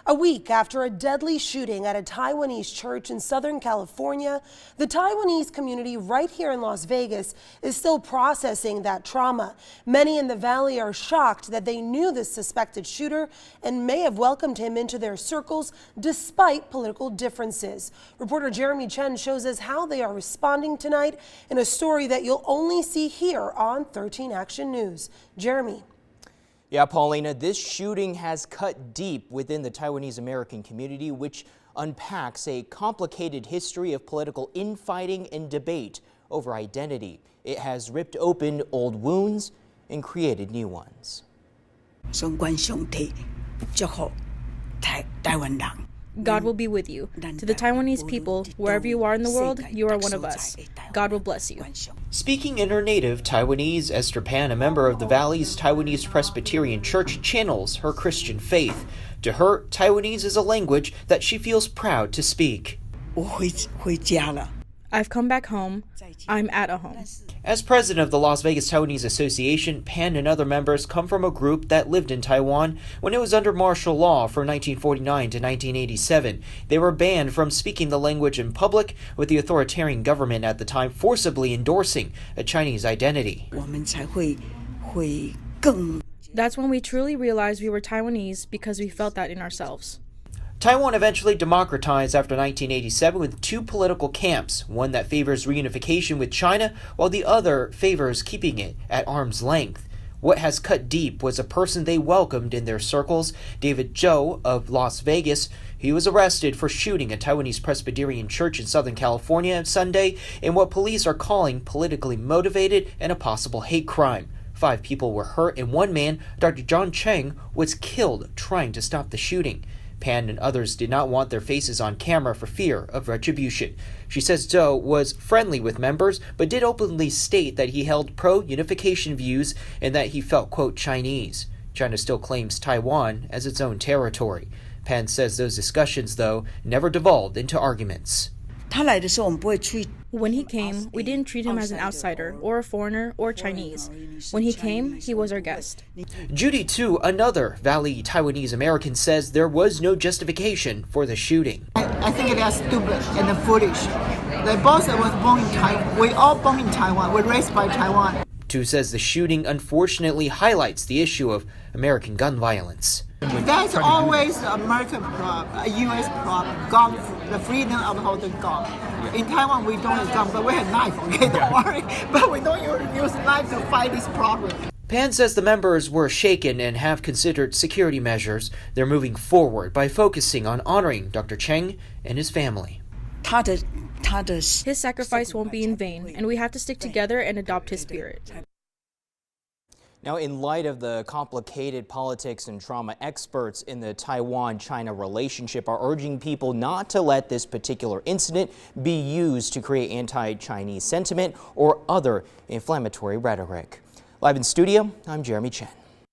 A week after a deadly shooting at a Taiwanese church in Southern California, the Taiwanese community right here in Las Vegas is still processing that trauma. Many in the valley are shocked that they knew the suspected shooter and may have welcomed him into their circles despite political differences. Reporter Chen shows us how they are responding tonight in a story that you'll only see here on 13 Action News. Jeremy. Yeah, Paulina, this shooting has cut deep within the Taiwanese American community, which unpacks a complicated history of political infighting and debate over identity. It has ripped open old wounds and created new ones. God will be with you. To the Taiwanese people, wherever you are in the world, you are one of us. God will bless you. Speaking in her native Taiwanese, Esther Pan, a member of the Valley's Taiwanese Presbyterian Church, channels her Christian faith. To her, Taiwanese is a language that she feels proud to speak. I've come back home. I'm at a home. As president of the Las Vegas Taiwanese Association, Pan and other members come from a group that lived in Taiwan when it was under martial law from 1949 to 1987. They were banned from speaking the language in public, with the authoritarian government at the time forcibly endorsing a Chinese identity. That's when we truly realized we were Taiwanese, because we felt that in ourselves. Taiwan eventually democratized after 1987 with two political camps, one that favors reunification with China, while the other favors keeping it at arm's length. What has cut deep was a person they welcomed in their circles, David Zhou of Las Vegas. He was arrested for shooting a Taiwanese Presbyterian church in Southern California on Sunday in what police are calling politically motivated and a possible hate crime. 5 people were hurt and one man, Dr. Chen, was killed trying to stop the shooting. Pan and others did not want their faces on camera for fear of retribution. She says Zhou was friendly with members, but did openly state that he held pro-unification views and that he felt, quote, Chinese. China still claims Taiwan as its own territory. Pan says those discussions, though, never devolved into arguments. When he came, we didn't treat him as an outsider or a foreigner or Chinese. When he came, he was our guest. Judy Tu, another Valley Taiwanese American, says there was no justification for the shooting. I think it is stupid and foolish. They both was born in Taiwan. We all born in Taiwan. We're raised by Taiwan. Tu says the shooting unfortunately highlights the issue of American gun violence. That's always American problem, a U.S. problem, gun, the freedom of holding gun. In Taiwan, we don't have gun, but we have knife, okay, don't worry. But we don't use knife to fight this problem. Pan says the members were shaken and have considered security measures. They're moving forward by focusing on honoring Dr. Chen and his family. His sacrifice won't be in vain, and we have to stick together and adopt his spirit. Now, in light of the complicated politics and trauma, experts in the Taiwan-China relationship are urging people not to let this particular incident be used to create anti-Chinese sentiment or other inflammatory rhetoric. Live in studio, I'm Jeremy Chen.